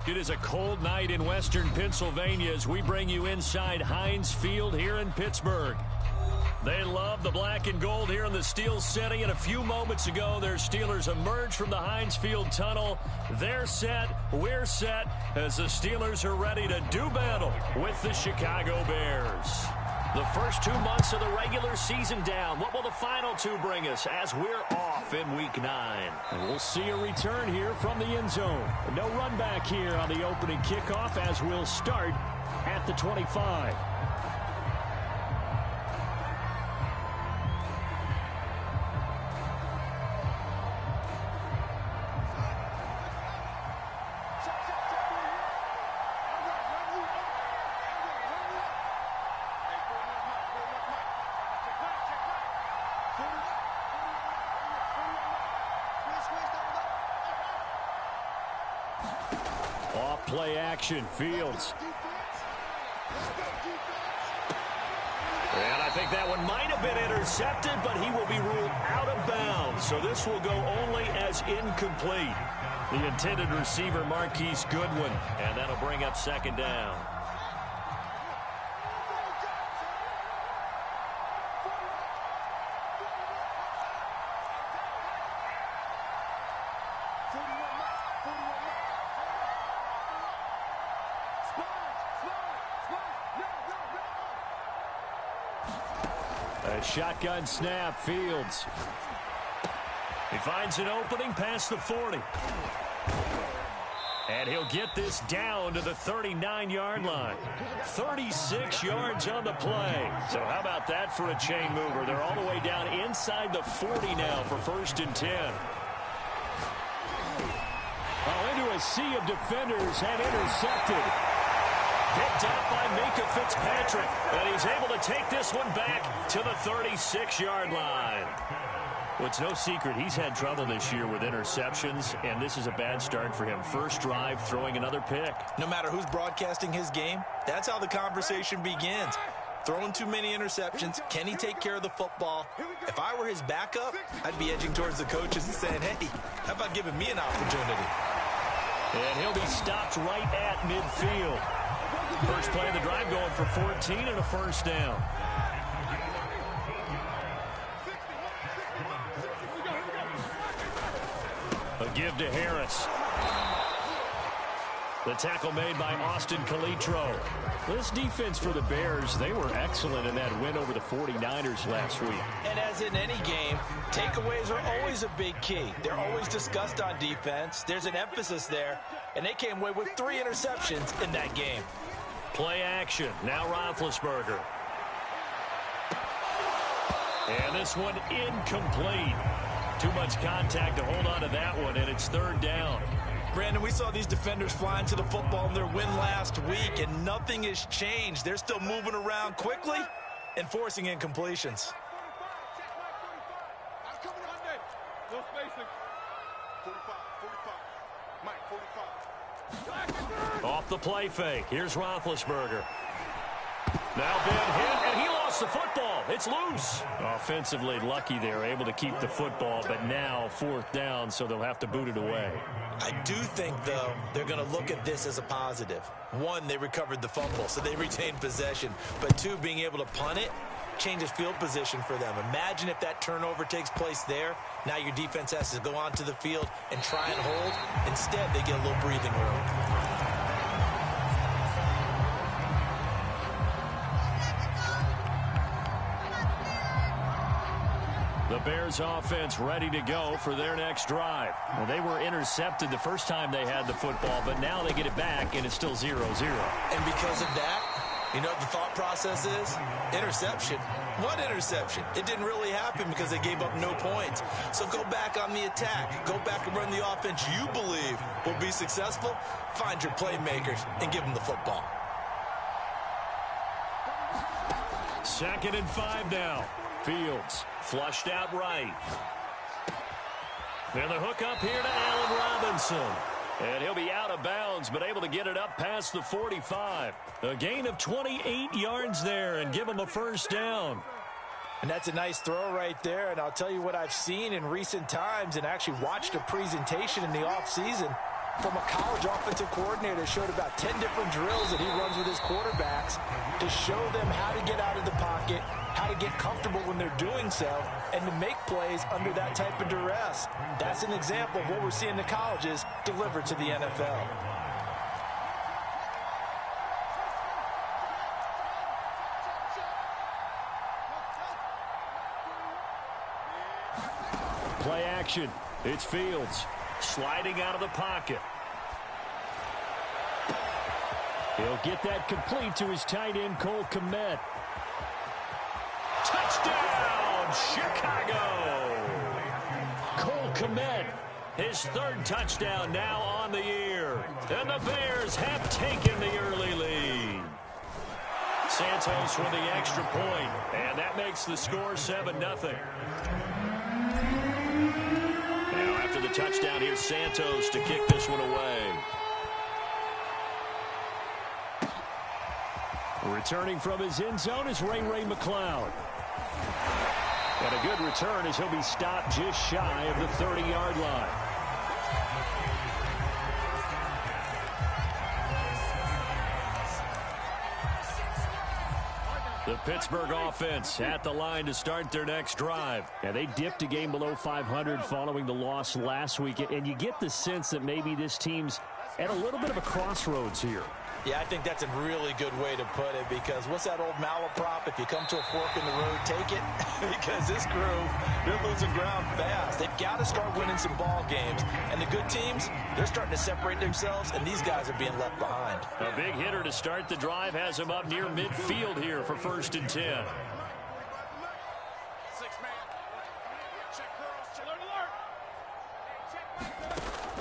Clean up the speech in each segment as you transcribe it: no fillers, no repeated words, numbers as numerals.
It is a cold night in western Pennsylvania as we bring you inside Heinz Field here in Pittsburgh. They love the black and gold here in the Steel City, and a few moments ago, their Steelers emerged from the Heinz Field tunnel. They're set, we're set, as the Steelers are ready to do battle with the Chicago Bears. The first 2 months of the regular season down. What will the final two bring us as we're off in Week 9? And we'll see a return here from the end zone. No run back here on the opening kickoff as we'll start at the 25. Play action, Fields. And I think that one might have been intercepted, but he will be ruled out of bounds. So this will go only as incomplete. The intended receiver, Marquise Goodwin, and that'll bring up second down. A shotgun snap, Fields. He finds an opening past the 40. And he'll get this down to the 39-yard line. 36 yards on the play. So how about that for a chain mover? They're all the way down inside the 40 now for 1st and 10. Oh, into a sea of defenders and intercepted. Picked up by Minkah Fitzpatrick. And he's able to take this one back to the 36-yard line. Well, it's no secret he's had trouble this year with interceptions, and this is a bad start for him. First drive, throwing another pick. No matter who's broadcasting his game, that's how the conversation begins. Throwing too many interceptions, can he take care of the football? If I were his backup, I'd be edging towards the coaches and saying, hey, how about giving me an opportunity? And he'll be stopped right at midfield. First play of the drive going for 14 and a first down. A give to Harris. The tackle made by Austin Calitro. This defense for the Bears, they were excellent in that win over the 49ers last week. And as in any game, takeaways are always a big key. They're always discussed on defense. There's an emphasis there, and they came away with 3 interceptions in that game. Play action. Now Roethlisberger. And this one incomplete. Too much contact to hold on to that one, and it's 3rd down. Brandon, we saw these defenders flying to the football in their win last week, and nothing has changed. They're still moving around quickly and forcing incompletions. Off the play fake. Here's Roethlisberger. Now Ben hit, and he lost the football. It's loose. Offensively lucky they're able to keep the football, but now 4th down, so they'll have to boot it away. I do think, though, they're going to look at this as a positive. 1, they recovered the fumble, so they retained possession. But 2, being able to punt it changes field position for them. Imagine if that turnover takes place there. Now your defense has to go onto the field and try and hold. Instead, they get a little breathing room. The Bears offense ready to go for their next drive. Well, they were intercepted the first time they had the football, but now they get it back, and it's still 0-0. And because of that, you know what the thought process is? Interception. What interception? It didn't really happen because they gave up no points. So go back on the attack. Go back and run the offense you believe will be successful. Find your playmakers and give them the football. 2nd and 5 now. Fields flushed out right. And the hook up here to Allen Robinson. And he'll be out of bounds, but able to get it up past the 45. A gain of 28 yards there and give him a first down. And that's a nice throw right there. And I'll tell you what I've seen in recent times and actually watched a presentation in the offseason. from a college offensive coordinator that showed about 10 different drills that he runs with his quarterbacks to show them how to get out of the pocket, how to get comfortable when they're doing so, and to make plays under that type of duress. That's an example of what we're seeing the colleges deliver to the NFL. Play action. It's Fields sliding out of the pocket. He'll get that complete to his tight end, Cole Kmet. Touchdown, Chicago! Cole Kmet, his third touchdown now on the year. And the Bears have taken the early lead. Santos with the extra point, and that makes the score 7-0. Now after the touchdown, here's Santos to kick this one away. Returning from his end zone is Ray McCloud. And a good return as he'll be stopped just shy of the 30-yard line. The Pittsburgh offense at the line to start their next drive. And they dipped a game below 500 following the loss last week. And you get the sense that maybe this team's at a little bit of a crossroads here. Yeah, I think that's a really good way to put it, because what's that old malaprop? If you come to a fork in the road, take it. Because this group, they're losing ground fast. They've got to start winning some ball games. And the good teams, they're starting to separate themselves, and these guys are being left behind. A big hitter to start the drive has him up near midfield here for 1st and 10.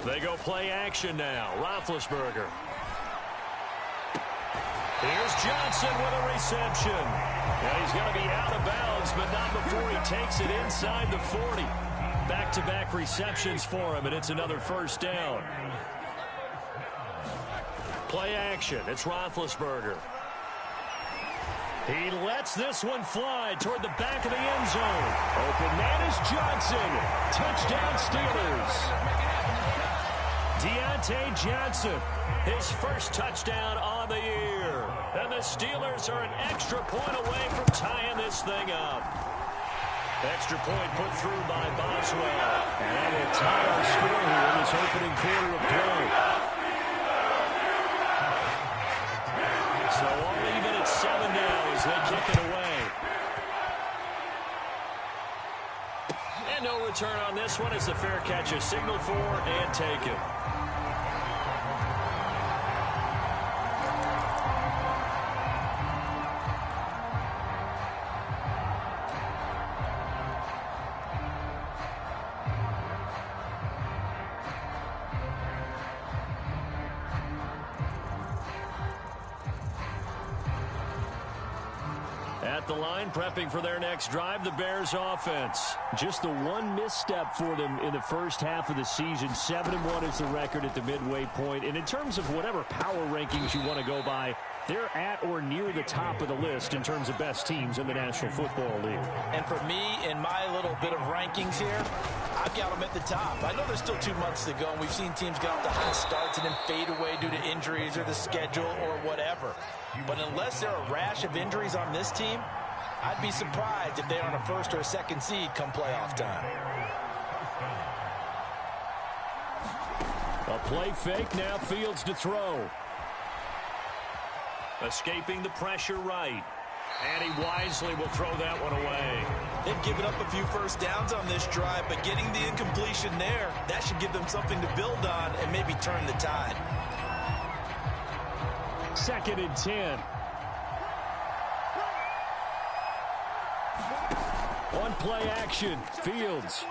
They go play action now. Roethlisberger. Here's Johnson with a reception. Now he's going to be out of bounds, but not before he takes it inside the 40. Back-to-back receptions for him, and it's another 1st down. Play action. It's Roethlisberger. He lets this one fly toward the back of the end zone. Open man is Johnson. Touchdown Steelers. Deontay Johnson, his first touchdown on the year. And the Steelers are an extra point away from tying this thing up. Extra point put through by Boswell. And that will tie our score here in this opening quarter of play. So all even at 7 now as they kick it away. And no return on this one as the fair catch is signaled for and taken. At the line, prepping for their next drive, the Bears offense. Just the one misstep for them in the first half of the season. 7-1 is the record at the midway point. And in terms of whatever power rankings you want to go by, they're at or near the top of the list in terms of best teams in the National Football League. And for me, in my little bit of rankings here, I've got them at the top. I know there's still 2 months to go, and we've seen teams get off to hot starts and then fade away due to injuries or the schedule or whatever. But unless there are a rash of injuries on this team, I'd be surprised if they are on a 1st or a 2nd seed come playoff time. A play fake, now Fields to throw. Escaping the pressure right. And he wisely will throw that one away. They've given up a few first downs on this drive, but getting the incompletion there, that should give them something to build on and maybe turn the tide. 2nd and 10. On play action, Fields.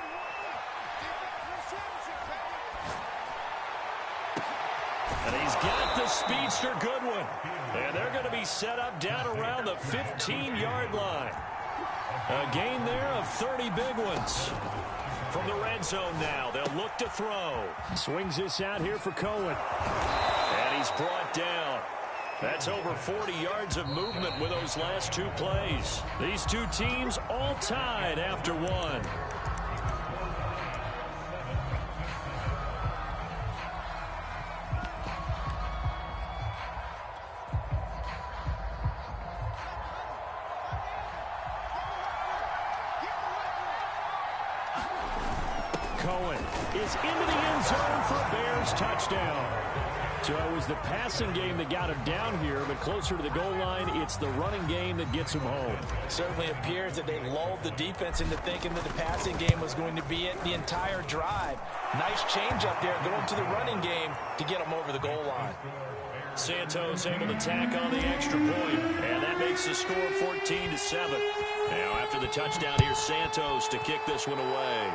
And he's got the speedster Goodwin. And they're going to be set up down around the 15-yard line. A gain there of 30 big ones. From the red zone now, they'll look to throw. Swings this out here for Cohen. And he's brought down. That's over 40 yards of movement with those last 2 plays. These 2 teams all tied after 1. Cohen is into the end zone for a Bears touchdown. So it was the passing game that got him down here, but closer to the goal line, it's the running game that gets him home. Certainly appears that they lulled the defense into thinking that the passing game was going to be it the entire drive. Nice change up there going to the running game to get them over the goal line. Santos able to tack on the extra point, and that makes the score 14-7. Now after the touchdown, here's Santos to kick this one away.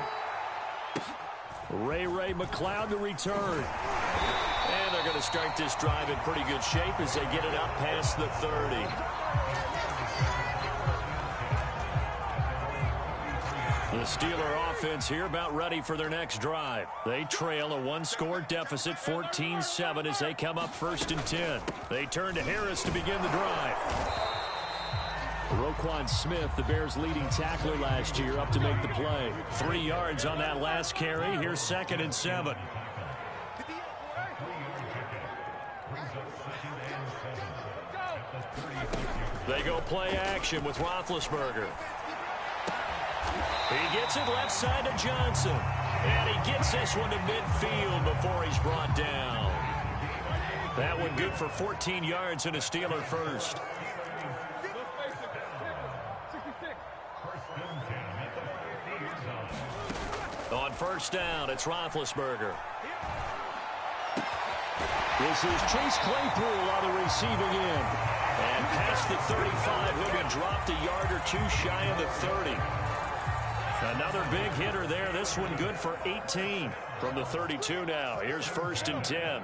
Ray McCloud to return. And they're going to start this drive in pretty good shape as they get it up past the 30. The Steeler offense here about ready for their next drive. They trail a one-score deficit, 14-7, as they come up 1st and 10. They turn to Harris to begin the drive. Roquan Smith, the Bears' leading tackler last year, up to make the play. 3 yards on that last carry. Here's 2nd and 7. They go play action with Roethlisberger. He gets it left side to Johnson. And he gets this one to midfield before he's brought down. That one good for 14 yards and a Steeler first. On 1st down, it's Roethlisberger. This is Chase Claypool on the receiving end. And past the 35, he'll be dropped a yard or 2 shy of the 30. Another big hitter there. This one good for 18 from the 32 now. Here's 1st and 10.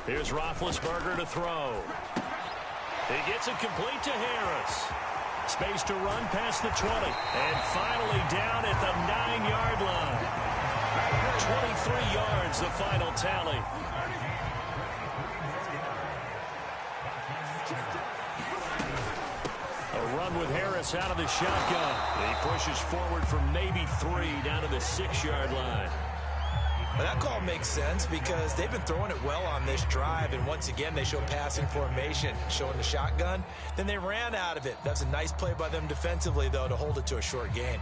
Here's Roethlisberger to throw. He gets it complete to Harris. Space to run past the 20. And finally down at the 9-yard line. 23 yards, the final tally. A run with Harris out of the shotgun. He pushes forward from maybe 3 down to the 6-yard line. Well, that call makes sense because they've been throwing it well on this drive, and once again they show passing formation, showing the shotgun. Then they ran out of it. That's a nice play by them defensively, though, to hold it to a short gain.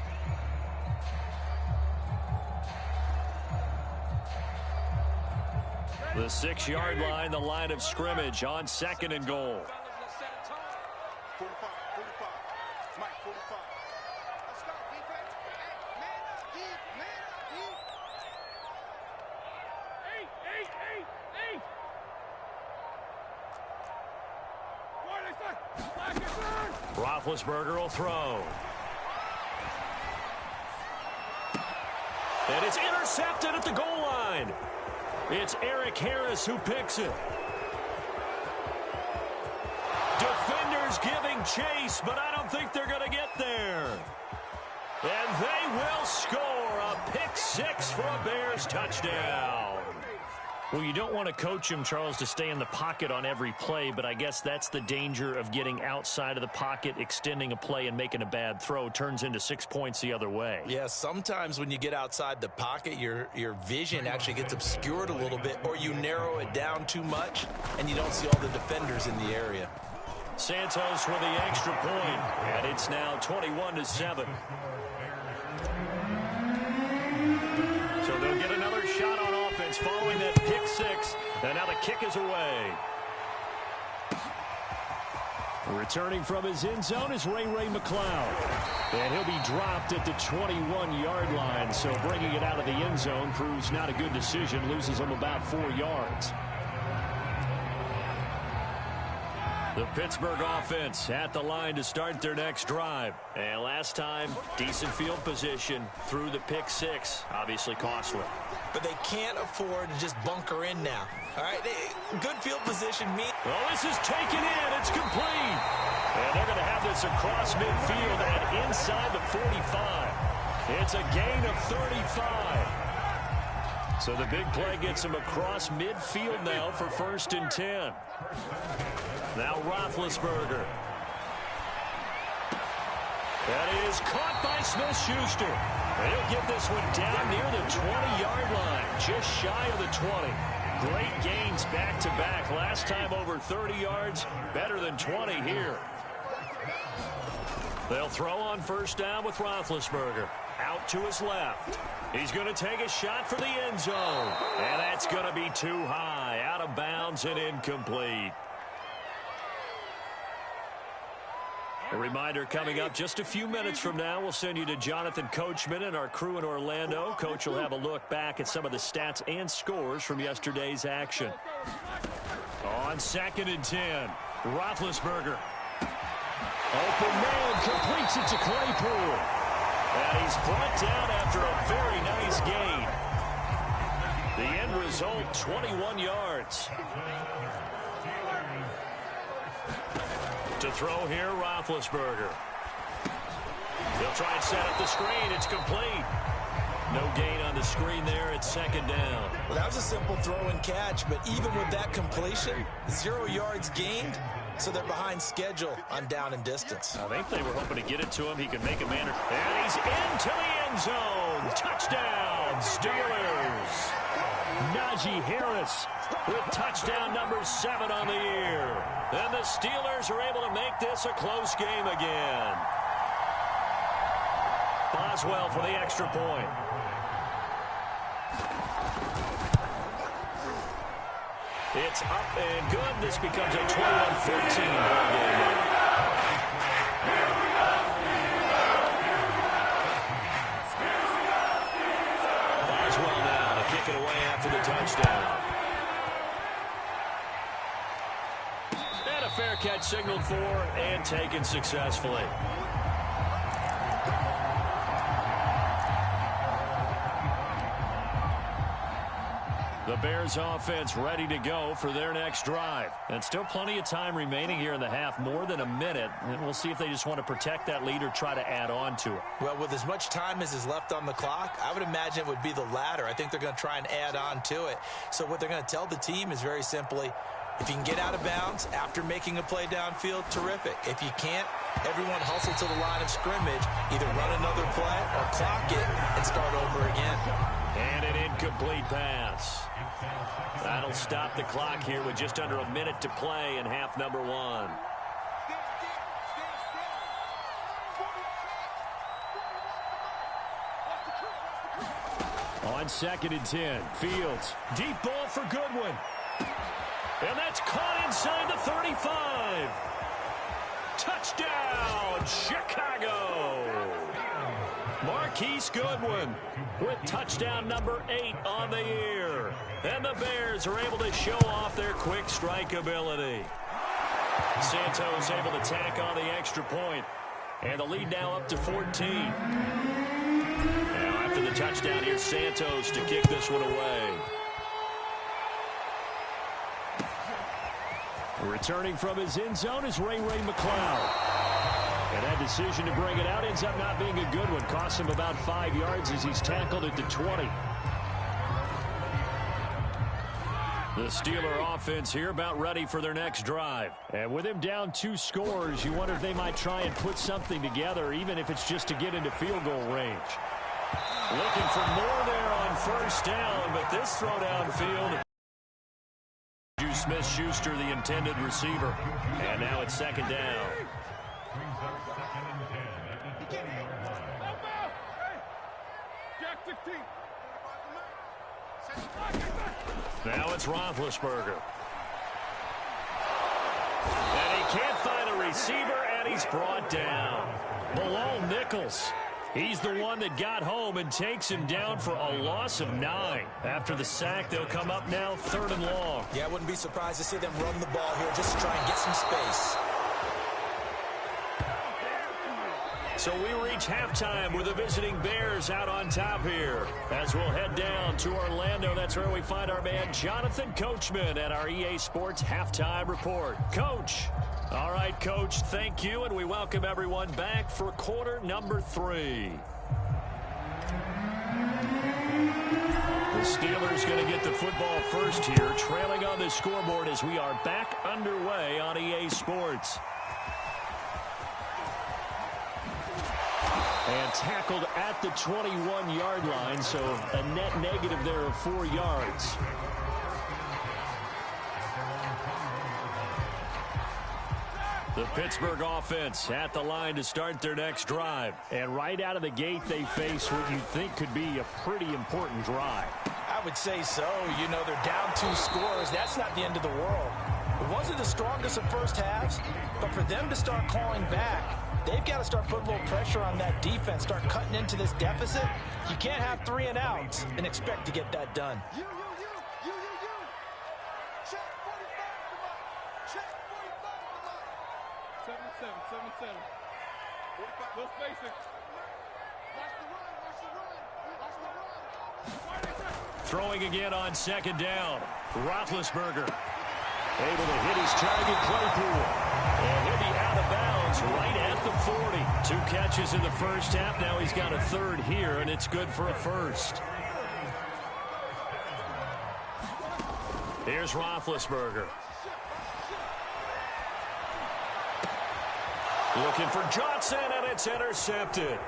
The 6-yard line, the line of scrimmage on 2nd and goal. Roethlisberger will throw. And it's intercepted at the goal line. It's Eric Harris who picks it. Defenders giving chase, but I don't think they're going to get there. And they will score a pick 6 for a Bears touchdown. Well, you don't want to coach him, Charles, to stay in the pocket on every play, but I guess that's the danger of getting outside of the pocket, extending a play, and making a bad throw. Turns into 6 points the other way. Yeah, sometimes when you get outside the pocket, your vision actually gets obscured a little bit, or you narrow it down too much, and you don't see all the defenders in the area. Santos with the extra point, and it's now 21-7. So they'll get another shot on offense following that pick 6, and now the kick is away. Returning from his end zone is Ray McCloud. And he'll be dropped at the 21-yard line, so bringing it out of the end zone proves not a good decision, loses him about 4 yards. The Pittsburgh offense at the line to start their next drive. And last time, decent field position through the pick 6. Obviously costly. But they can't afford to just bunker in now. All right, good field position means... Well, this is taken in. It's complete. And they're going to have this across midfield and inside the 45. It's a gain of 35. So the big play gets him across midfield now for 1st and 10. Now Roethlisberger. That is caught by Smith-Schuster. He'll get this one down near the 20-yard line, just shy of the 20. Great gains back-to-back. Last time over 30 yards, better than 20 here. They'll throw on first down with Roethlisberger. Out to his left. He's going to take a shot for the end zone. And that's going to be too high. Out of bounds and incomplete. A reminder coming up just a few minutes from now. We'll send you to Jonathan Coachman and our crew in Orlando. Coach will have a look back at some of the stats and scores from yesterday's action. On 2nd and 10, Roethlisberger. Open man, completes it to Claypool. And he's brought down after a very nice gain. The end result, 21 yards. To throw here, Roethlisberger. He'll try and set up the screen. It's complete. No gain on the screen there at 2nd down. Well, that was a simple throw and catch, but even with that completion, 0 yards gained, so they're behind schedule on down and distance. I think they were hoping to get it to him. He can make a man. And he's into the end zone. Touchdown, Steelers. Najee Harris with touchdown number 7 on the year. And the Steelers are able to make this a close game again. Boswell for the extra point. It's up and good. This becomes a 21-14 ball game. Boswell now to kick it away after the touchdown. And a fair catch signaled for and taken successfully. The Bears offense ready to go for their next drive. And still plenty of time remaining here in the half, more than a minute. And we'll see if they just want to protect that lead or try to add on to it. Well, with as much time as is left on the clock, I would imagine it would be the latter. I think they're going to try and add on to it. So what they're going to tell the team is very simply, if you can get out of bounds after making a play downfield, terrific. If you can't, everyone hustle to the line of scrimmage, either run another play or clock it and start over again. And an incomplete pass. That'll stop the clock here with just under a minute to play in half number 1. On 2nd and 10, Fields. Deep ball for Goodwin. And that's caught inside the 35. Touchdown, Chicago. Marquise Goodwin with touchdown number 8 on the year. And the Bears are able to show off their quick strike ability. Santos able to tack on the extra point. And the lead now up to 14. Now after the touchdown, here's Santos to kick this one away. Returning from his end zone is Ray McCloud. And that decision to bring it out ends up not being a good one. Costs him about 5 yards as he's tackled at the 20. The Steeler offense here about ready for their next drive. And with him down 2 scores, you wonder if they might try and put something together, even if it's just to get into field goal range. Looking for more there on first down, but this throw downfield. Smith-Schuster, the intended receiver. And now it's 2nd down. Now it's Roethlisberger. And he can't find a receiver, and he's brought down. Bilal Nichols. He's the one that got home and takes him down for a loss of 9. After the sack, they'll come up now 3rd and long. Yeah, I wouldn't be surprised to see them run the ball here just to try and get some space. So we reach halftime with the visiting Bears out on top here. As we'll head down to Orlando, that's where we find our man Jonathan Coachman at our EA Sports Halftime Report. Coach. All right, Coach, thank you, and we welcome everyone back for quarter number 3. The Steelers going to get the football first here, trailing on the scoreboard as we are back underway on EA Sports. And tackled at the 21-yard line, so a net negative there of 4 yards. The Pittsburgh offense at the line to start their next drive. And right out of the gate, they face what you think could be a pretty important drive. I would say so. You know, they're down 2 scores. That's not the end of the world. It wasn't the strongest of first halves, but for them to start clawing back, they've got to start putting a little pressure on that defense, start cutting into this deficit. You can't have 3 and outs and expect to get that done. Throwing again on second down. Roethlisberger able to hit his target, Claypool. And he'll be out of bounds right at the 40. 2 catches in the first half. Now he's got a 3rd here, and it's good for a 1st. Here's Roethlisberger. Looking for Johnson, and it's intercepted.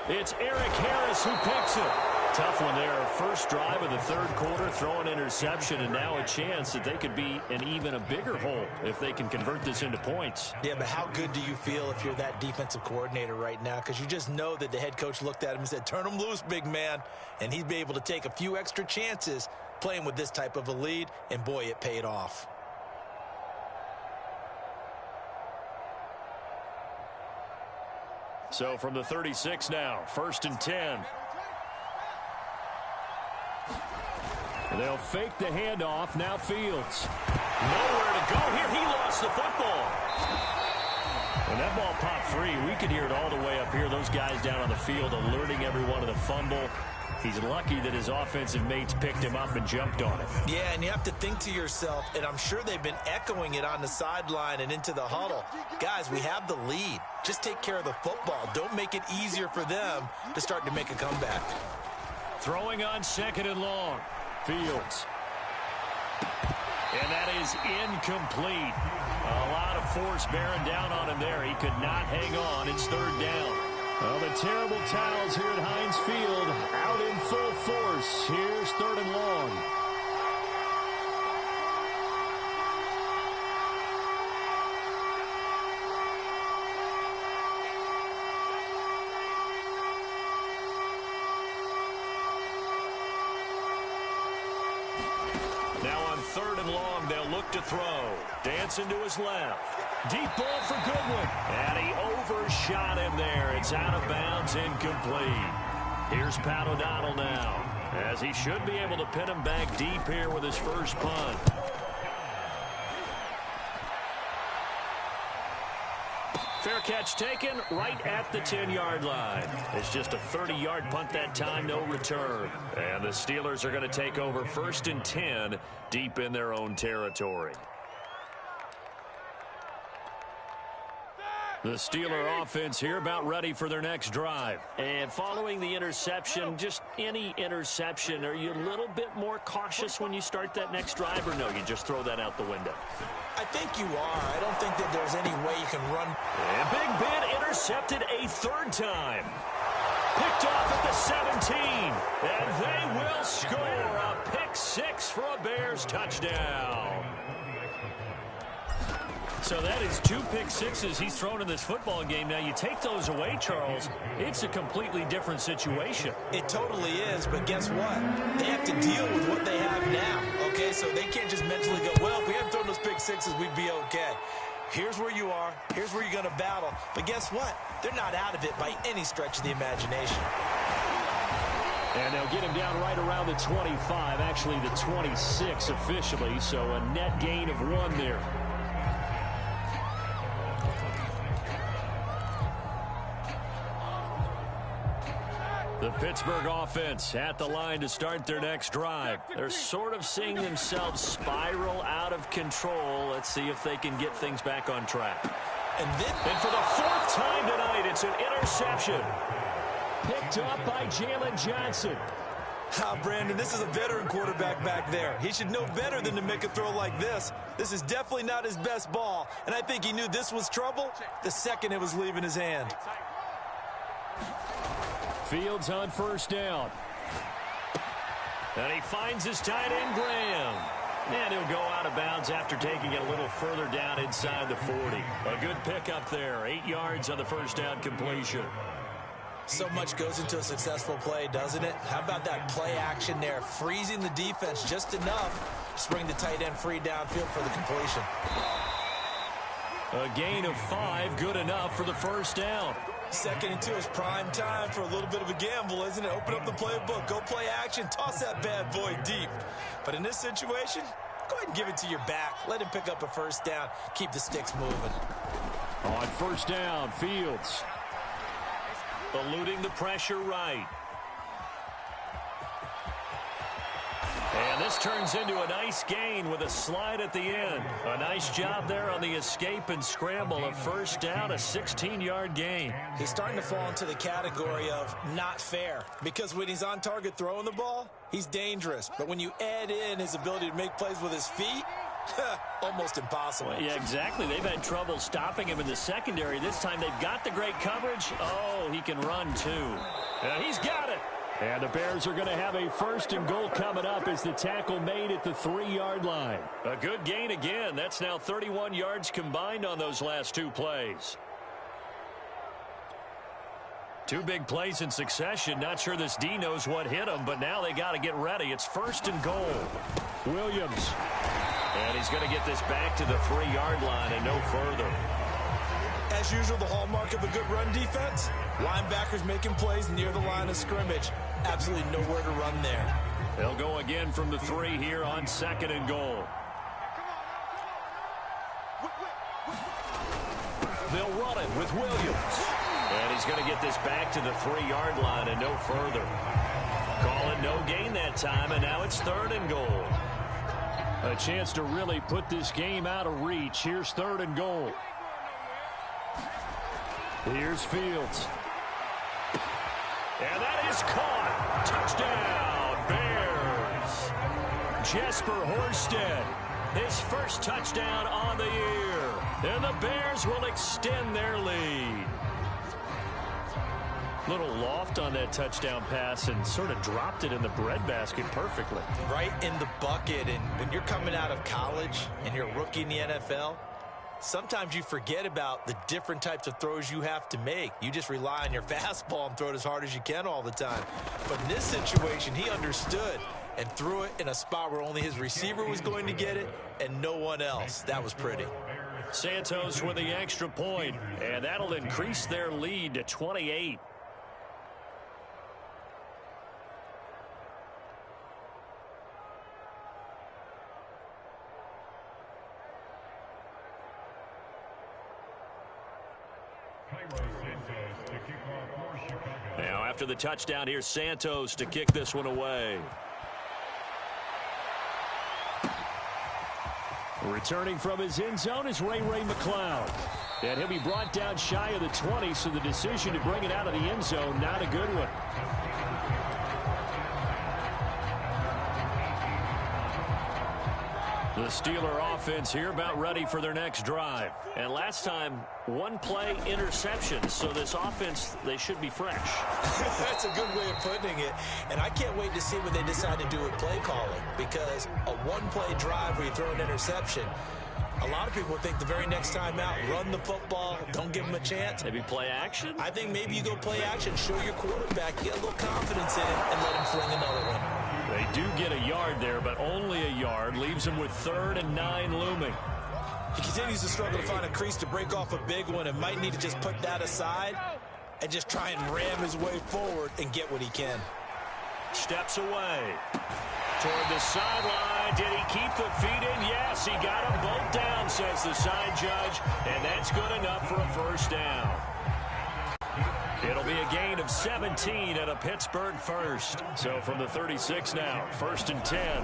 It's Eric Harris who picks it. Tough one there. First drive of the 3rd quarter, throwing interception, and now a chance that they could be in even a bigger hole if they can convert this into points. Yeah, but how good do you feel if you're that defensive coordinator right now? Because you just know that the head coach looked at him and said, turn him loose, big man. And he'd be able to take a few extra chances playing with this type of a lead, and boy, it paid off. So from the 36 now, 1st and 10. They'll fake the handoff. Now Fields. Nowhere to go here. He lost the football. And that ball popped free. We could hear it all the way up here. Those guys down on the field alerting everyone of the fumble. He's lucky that his offensive mates picked him up and jumped on it. Yeah, and you have to think to yourself, and I'm sure they've been echoing it on the sideline and into the huddle. Guys, we have the lead. Just take care of the football. Don't make it easier for them to start to make a comeback. Throwing on 2nd and long. Fields. And that is incomplete. A lot of force bearing down on him there. He could not hang on. It's 3rd down. Well, the terrible towels here at Heinz Field out in full force. Here's 3rd and long. Now on 3rd and long, they'll look to throw. Dancing to his left. Deep ball for Goodwin. And he overshot him there. It's out of bounds, incomplete. Here's Pat O'Donnell now, as he should be able to pin him back deep here with his first punt. Fair catch taken right at the 10-yard line. It's just a 30-yard punt that time, no return. And the Steelers are going to take over 1st and 10 deep in their own territory. The Steeler offense here about ready for their next drive. And following the interception, just any interception, are you a little bit more cautious when you start that next drive, or no, you just throw that out the window? I think you are. I don't think that there's any way you can run. And Big Ben intercepted a 3rd time. Picked off at the 17. And they will score a pick 6 for a Bears touchdown. So that is 2 pick sixes he's thrown in this football game. Now, you take those away, Charles, it's a completely different situation. It totally is, but guess what? They have to deal with what they have now, okay? So they can't just mentally go, well, if we hadn't thrown those pick sixes, we'd be okay. Here's where you are. Here's where you're going to battle. But guess what? They're not out of it by any stretch of the imagination. And they'll get him down right around the 25, actually the 26 officially, so a net gain of 1 there. The Pittsburgh offense at the line to start their next drive. They're sort of seeing themselves spiral out of control. Let's see if they can get things back on track. And for the 4th time tonight, it's an interception. Picked up by Jalen Johnson. Brandon, this is a veteran quarterback back there. He should know better than to make a throw like this. This is definitely not his best ball, and I think he knew this was trouble the second it was leaving his hand. Fields on 1st down. And he finds his tight end, Graham. And he'll go out of bounds after taking it a little further down inside the 40. A good pickup there. 8 yards on the first down completion. So much goes into a successful play, doesn't it? How about that play action there? Freezing the defense just enough to bring the tight end free downfield for the completion. A gain of 5, good enough for the first down. 2nd and 2 is prime time for a little bit of a gamble, isn't it? Open up the playbook, go play action, toss that bad boy deep. But in this situation, go ahead and give it to your back. Let him pick up a first down. Keep the sticks moving. On first down, Fields. Eluding the pressure right. And this turns into a nice gain with a slide at the end. A nice job there on the escape and scramble. A first down, a 16-yard gain. He's starting to fall into the category of not fair, because when he's on target throwing the ball, he's dangerous. But when you add in his ability to make plays with his feet, almost impossible. Well, yeah, exactly. They've had trouble stopping him in the secondary. This time they've got the great coverage. Oh, he can run too. He's got it. And the Bears are going to have a 1st and goal coming up as the tackle made at the 3-yard line. A good gain again. That's now 31 yards combined on those last 2 plays. 2 big plays in succession. Not sure this D knows what hit him, but now they got to get ready. It's 1st and goal. Williams. And he's going to get this back to the 3-yard line and no further. As usual, the hallmark of a good run defense, linebackers making plays near the line of scrimmage. Absolutely nowhere to run there. They'll go again from the 3 here on 2nd and goal. They'll run it with Williams. And he's going to get this back to the 3-yard line and no further. Call it no gain that time, and now it's 3rd and goal. A chance to really put this game out of reach. Here's 3rd and goal. Here's Fields. And that is caught. Touchdown, Bears. Jesper Horsted, his first touchdown on the year. And the Bears will extend their lead. Little loft on that touchdown pass and sort of dropped it in the breadbasket perfectly. Right in the bucket. And when you're coming out of college and you're a rookie in the NFL, sometimes you forget about the different types of throws you have to make. You just rely on your fastball and throw it as hard as you can all the time. But in this situation, he understood and threw it in a spot where only his receiver was going to get it and no one else. That was pretty. Santos with the extra point, and that'll increase their lead to 28. Now after the touchdown, here's Santos to kick this one away. Returning from his end zone is Ray McCloud. And he'll be brought down shy of the 20, so the decision to bring it out of the end zone, not a good one. The Steeler offense here about ready for their next drive. And last time, 1 play interception. So this offense, they should be fresh. That's a good way of putting it. And I can't wait to see what they decide to do with play calling. Because a 1-play drive where you throw an interception, a lot of people think the very next time out, run the football, don't give them a chance. Maybe play action? I think maybe you go play action, show your quarterback, get a little confidence in him, and let him fling another one. They do get a yard there, but only a yard. Leaves him with 3rd and 9 looming. He continues to struggle to find a crease to break off a big one and might need to just put that aside and just try and ram his way forward and get what he can. Steps away. Toward the sideline. Did he keep the feet in? Yes, he got them both down, says the side judge. And that's good enough for a first down. It'll be a gain of 17 and a Pittsburgh first. So from the 36 now, 1st and 10.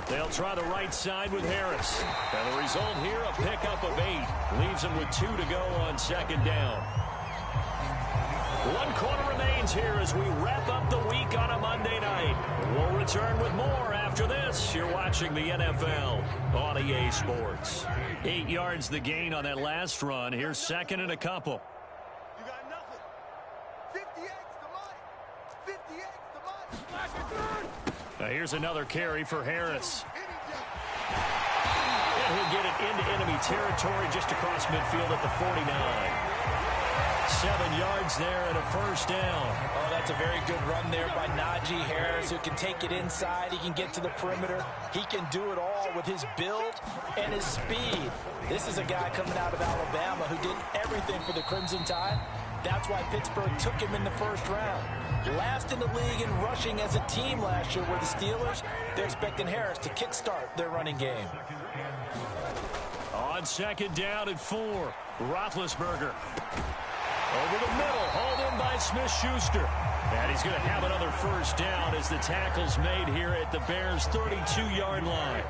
They'll try the right side with Harris. And the result here, a pickup of 8. Leaves them with 2 to go on 2nd down. 1 quarter remains here as we wrap up the week on a Monday night. We'll return with more after this. You're watching the NFL on EA Sports. 8 yards the gain on that last run. Here's 2nd and a couple. Now here's another carry for Harris. he'll get it into enemy territory just across midfield at the 49. 7 yards there and a first down. Oh, that's a very good run there by Najee Harris, who can take it inside. He can get to the perimeter. He can do it all with his build and his speed. This is a guy coming out of Alabama who did everything for the Crimson Tide. That's why Pittsburgh took him in the first round. Last in the league in rushing as a team last year were the Steelers. They're expecting Harris to kickstart their running game. On second down and 4, Roethlisberger. Over the middle, hauled in by Smith-Schuster. And he's going to have another first down as the tackle's made here at the Bears' 32-yard line.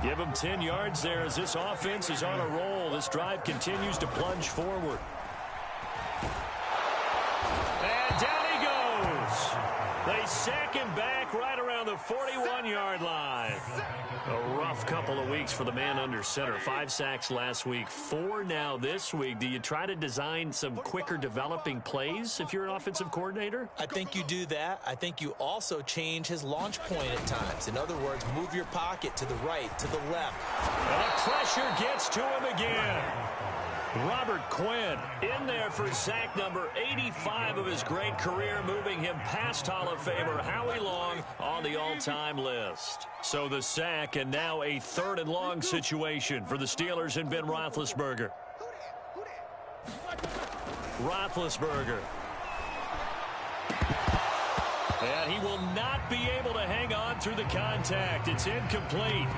Give him 10 yards there as this offense is on a roll. This drive continues to plunge forward. And down he goes. They sack him back right around the 41-yard line. A rough couple of weeks for the man under center. 5 sacks last week, 4 now this week. Do you try to design some quicker developing plays if you're an offensive coordinator? I think you do that. I think you also change his launch point at times. In other words, move your pocket to the right, to the left. The pressure gets to him again. Robert Quinn in there for sack number 85 of his great career, moving him past Hall of Famer Howie Long on the all-time list. So the sack, and now a 3rd and long situation for the Steelers and Ben Roethlisberger. Roethlisberger. And he will not be able to hang on through the contact. It's incomplete.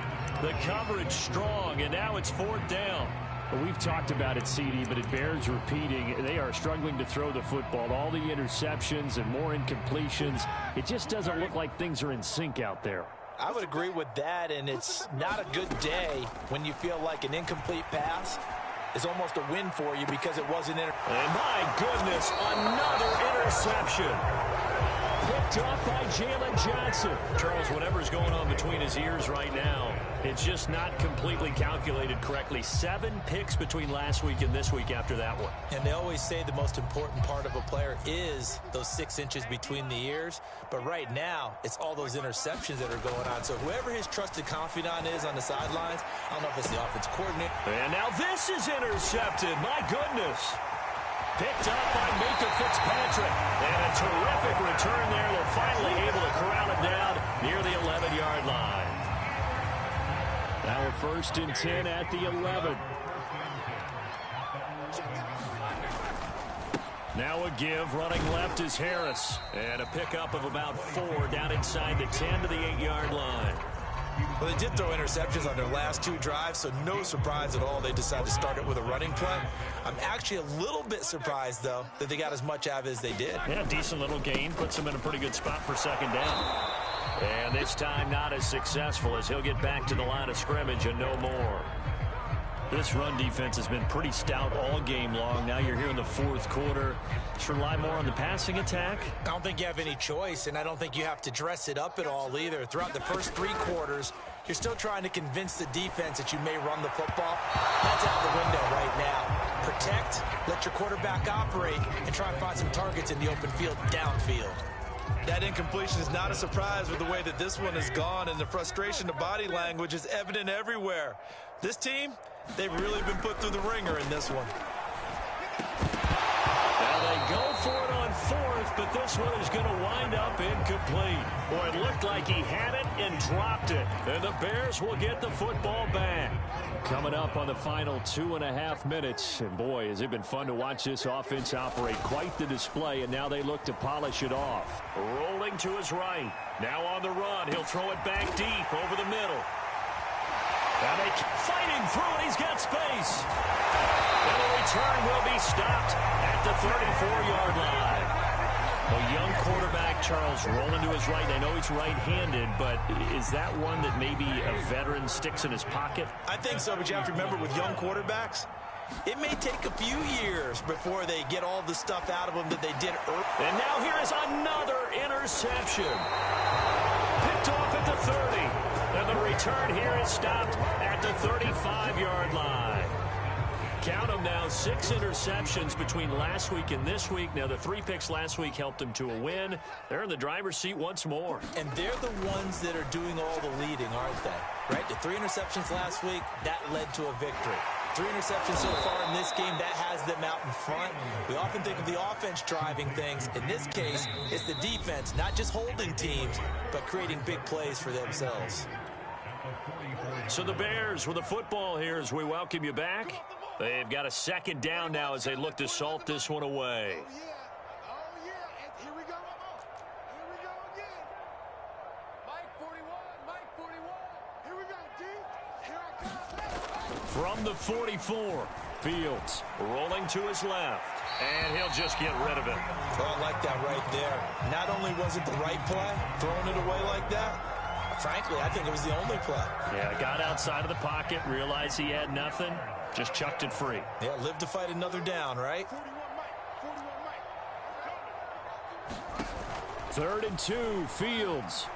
The coverage strong, and now it's 4th down. Well, we've talked about it, CD, but it bears repeating. They are struggling to throw the football. All the interceptions and more incompletions. It just doesn't look like things are in sync out there. I would agree with that, and it's not a good day when you feel like an incomplete pass is almost a win for you because it wasn't in. And my goodness, another interception. Picked off by Jalen Johnson. Charles, whatever's going on between his ears right now, it's just not completely calculated correctly. 7 picks between last week and this week after that one. And they always say the most important part of a player is those 6 inches between the ears. But right now, it's all those interceptions that are going on. So whoever his trusted confidant is on the sidelines, I don't know if it's the offensive coordinator. And now this is intercepted. My goodness. Picked up by Minkah Fitzpatrick. And a terrific return there. They're finally able to corral it down near the 11-yard line. Now a 1st and 10 at the 11. Now a give. Running left is Harris. And a pickup of about 4 down inside the 10 to the 8-yard line. Well, they did throw interceptions on their last 2 drives, so no surprise at all they decided to start it with a running play. I'm actually a little bit surprised, though, that they got as much out of it as they did. Yeah, decent little gain. Puts them in a pretty good spot for 2nd down. And this time not as successful as he'll get back to the line of scrimmage and no more. This run defense has been pretty stout all game long. Now you're here in the 4th quarter. Just rely more on the passing attack. I don't think you have any choice, and I don't think you have to dress it up at all either. Throughout the first 3 quarters, you're still trying to convince the defense that you may run the football. That's out the window right now. Protect, let your quarterback operate, and try and find some targets in the open field, downfield. That incompletion is not a surprise with the way that this one has gone, and the frustration, the body language is evident everywhere. This team, they've really been put through the ringer in this one. Now they go for it on 4th, but this one is going to wind up incomplete. Boy, it looked like he had it and dropped it. And the Bears will get the football back. Coming up on the final 2.5 minutes. And boy, has it been fun to watch this offense operate. Quite the display, and now they look to polish it off. Rolling to his right. Now on the run. He'll throw it back deep over the middle. And they keep fighting through it. He's got space. And the return will be stopped at the 34-yard line. A young quarterback, Charles, rolling to his right. I know he's right-handed, but is that one that maybe a veteran sticks in his pocket? I think so, but you have to remember with young quarterbacks, it may take a few years before they get all the stuff out of them that they did early. And now here is another interception. Picked off at the 30. And the return here is stopped at the 35-yard line. Count them now, 6 interceptions between last week and this week. Now, the 3 picks last week helped them to a win. They're in the driver's seat once more. And they're the ones that are doing all the leading, aren't they? Right? The 3 interceptions last week, that led to a victory. 3 interceptions so far in this game, that has them out in front. We often think of the offense driving things. In this case, it's the defense, not just holding teams, but creating big plays for themselves. So the Bears with the football here as we welcome you back. They've got a 2nd down now as they look to salt this one away. Here we go. Here we go again. Mike 41, Mike 41. Here we go, D. Here I come. From the 44, Fields rolling to his left. And he'll just get rid of it. Oh, I like that right there. Not only was it the right play, throwing it away like that, frankly, I think it was the only play. Yeah, got outside of the pocket, realized he had nothing, just chucked it free. Yeah, live to fight another down, right? 3rd and 2, Fields.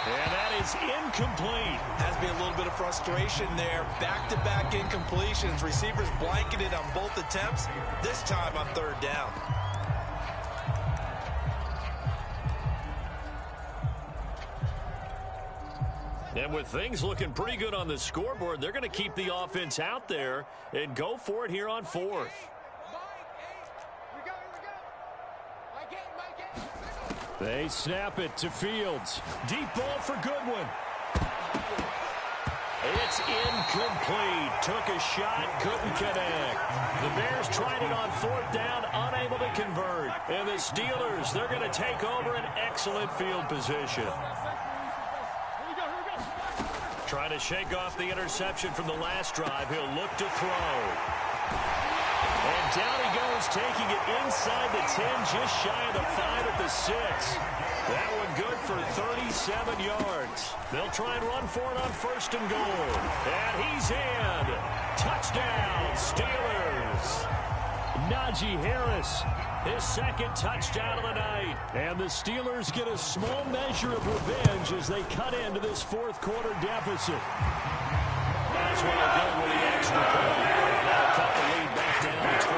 And that is incomplete. Has to be a little bit of frustration there. Back-to-back incompletions. Receivers blanketed on both attempts. This time on 3rd down. And with things looking pretty good on the scoreboard, they're going to keep the offense out there and go for it here on 4th. They snap it to Fields. Deep ball for Goodwin. It's incomplete. Took a shot, couldn't connect. The Bears tried it on 4th down, unable to convert. And the Steelers, they're going to take over an excellent field position. Trying to shake off the interception from the last drive. He'll look to throw. And down he goes, taking it inside the 10, just shy of the 5 at the 6. That one good for 37 yards. They'll try and run for it on 1st and goal. And he's in. Touchdown, Steelers. Najee Harris, his 2nd touchdown of the night. And the Steelers get a small measure of revenge as they cut into this 4th quarter deficit. That's what they'll get with the extra point. That'll cut the lead back down to 21.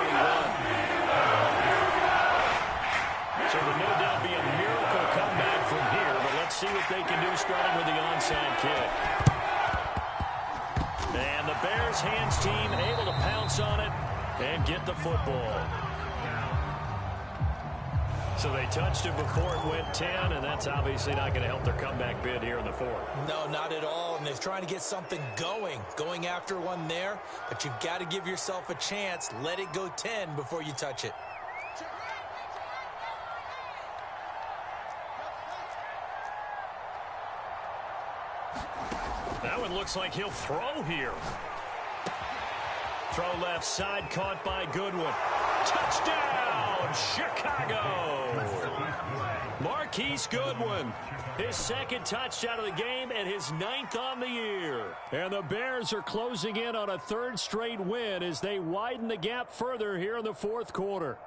So there'll no doubt be a miracle comeback from here, but let's see what they can do starting with the onside kick. And the Bears hands team able to pounce on it and get the football. So they touched it before it went 10, and that's obviously not going to help their comeback bid here in the 4th. No, not at all. And they're trying to get something going after one there. But you've got to give yourself a chance. Let it go 10 before you touch it. That one looks like he'll throw here. Throw left side, caught by Goodwin. Touchdown, Chicago! Marquise Goodwin, his 2nd touchdown of the game and his 9th on the year. And the Bears are closing in on a 3rd straight win as they widen the gap further here in the 4th quarter.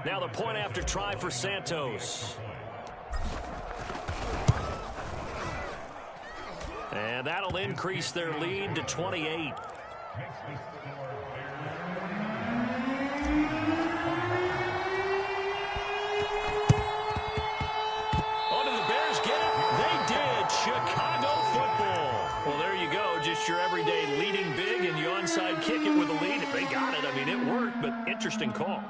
Now the point after try for Santos. And that'll increase their lead to 28. Oh, did the Bears get it? They did. Chicago football. Well, there you go. Just your everyday leading big, and you onside kick it with a lead. If they got it, I mean, it worked, but interesting call.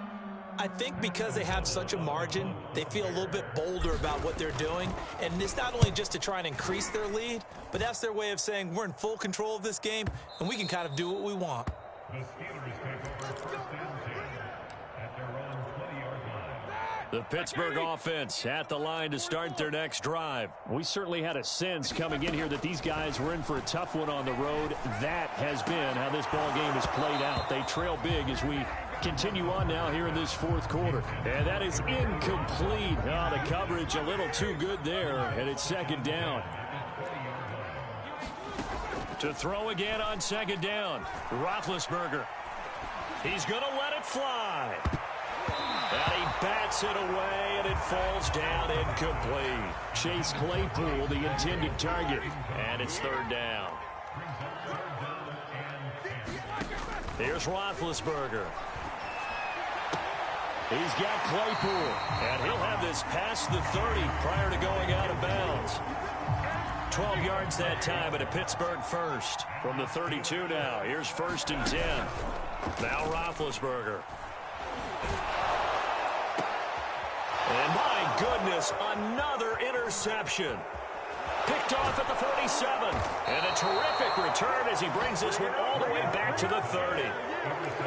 I think because they have such a margin, they feel a little bit bolder about what they're doing. And it's not only just to try and increase their lead, but that's their way of saying we're in full control of this game, and we can kind of do what we want. The Pittsburgh offense at the line to start their next drive. We certainly had a sense coming in here that these guys were in for a tough one on the road. That has been how this ball game has played out. They trail big as we continue on now here in this fourth quarter. And that is incomplete. Oh, the coverage a little too good there, and it's second down. To throw again on second down, Roethlisberger. He's going to let it fly. And he bats Hits it away, and it falls down incomplete. Chase Claypool, the intended target. And it's third down. Here's Roethlisberger. He's got Claypool. And he'll have this past the 30 prior to going out of bounds. 12 yards that time, and a Pittsburgh first. From the 32 now. Here's 1st and 10. Now Roethlisberger. And my goodness, another interception. Picked off at the 47. And a terrific return as he brings this one all the way back to the 30.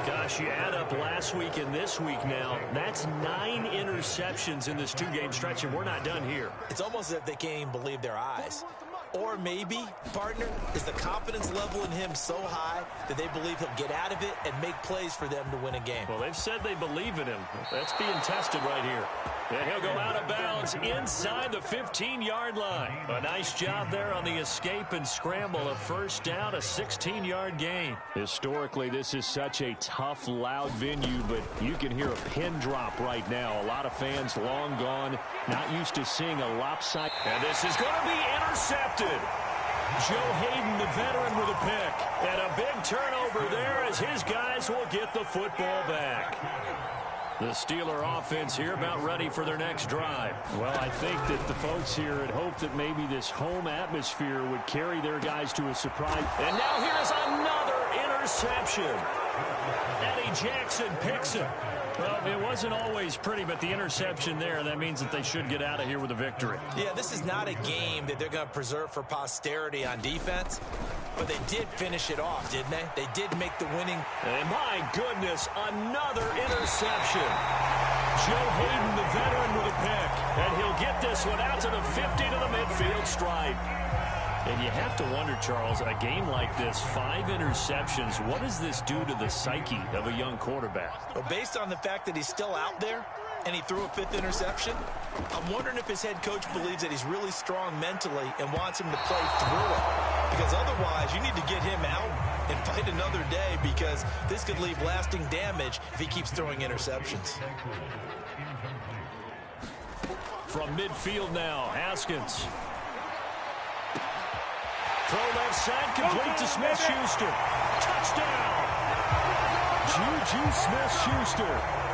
Gosh, you add up last week and this week now, that's 9 interceptions in this 2-game stretch, and we're not done here. It's almost as if they can't even believe their eyes. Or maybe, partner, is the confidence level in him so high that they believe he'll get out of it and make plays for them to win a game. Well, they've said they believe in him. That's being tested right here. And he'll go out of bounds inside the 15-yard line. A nice job there on the escape and scramble. A first down, a 16-yard gain. Historically, this is such a tough, loud venue, but you can hear a pin drop right now. A lot of fans long gone, not used to seeing a lopsided. And this is going to be intercepted. Joe Hayden, the veteran, with a pick. And a big turnover there as his guys will get the football back. The Steeler offense here about ready for their next drive. Well, I think that the folks here had hoped that maybe this home atmosphere would carry their guys to a surprise. And now here's another interception. Eddie Jackson picks it. Well, it wasn't always pretty, but the interception there, that means that they should get out of here with a victory. Yeah, this is not a game that they're going to preserve for posterity on defense, but they did finish it off, didn't they? They did make the winning. And my goodness, another interception. Joe Hayden, the veteran, with a pick. And he'll get this one out to the 50 to the midfield stripe. And you have to wonder, Charles, a game like this, 5 interceptions, what does this do to the psyche of a young quarterback? Well, based on the fact that he's still out there and he threw a 5th interception, I'm wondering if his head coach believes that he's really strong mentally and wants him to play through it. Because otherwise, you need to get him out and fight another day, because this could leave lasting damage if he keeps throwing interceptions. From midfield now, Haskins. Throw left side, complete to Smith-Schuster. Touchdown! Juju Smith-Schuster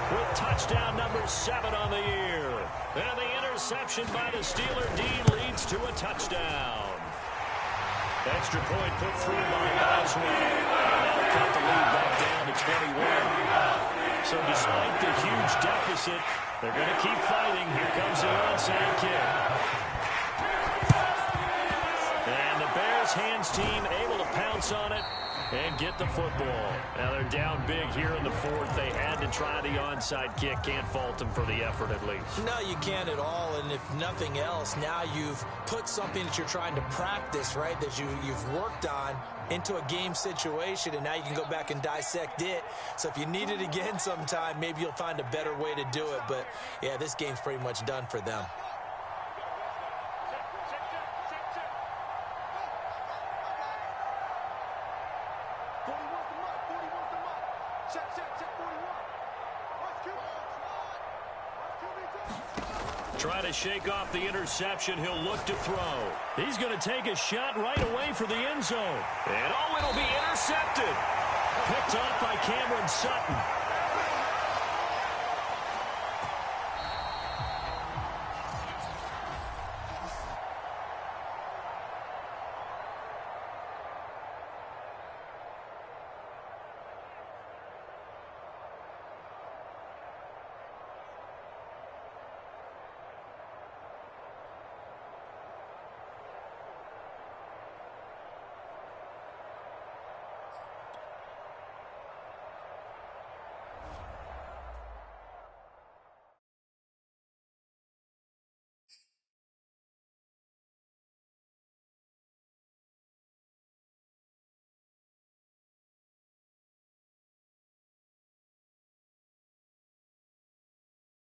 with touchdown number 7 on the year. And the interception by the Steeler D leads to a touchdown. Extra point put through by Boswell. That'll cut the lead back down to 21. So despite the huge deficit, they're going to keep fighting. Here comes the onside kick. And the Bears hands team able to pounce on it and get the football. Now they're down big here in the 4th. They had to try the onside kick. Can't fault them for the effort at least. No, you can't at all. And if nothing else, now you've put something that you're trying to practice, right, that you've worked on into a game situation, and now you can go back and dissect it. So if you need it again sometime, maybe you'll find a better way to do it. But, yeah, this game's pretty much done for them. Trying to shake off the interception. He'll look to throw. He's going to take a shot right away for the end zone. And, oh, it'll be intercepted. Picked off by Cameron Sutton.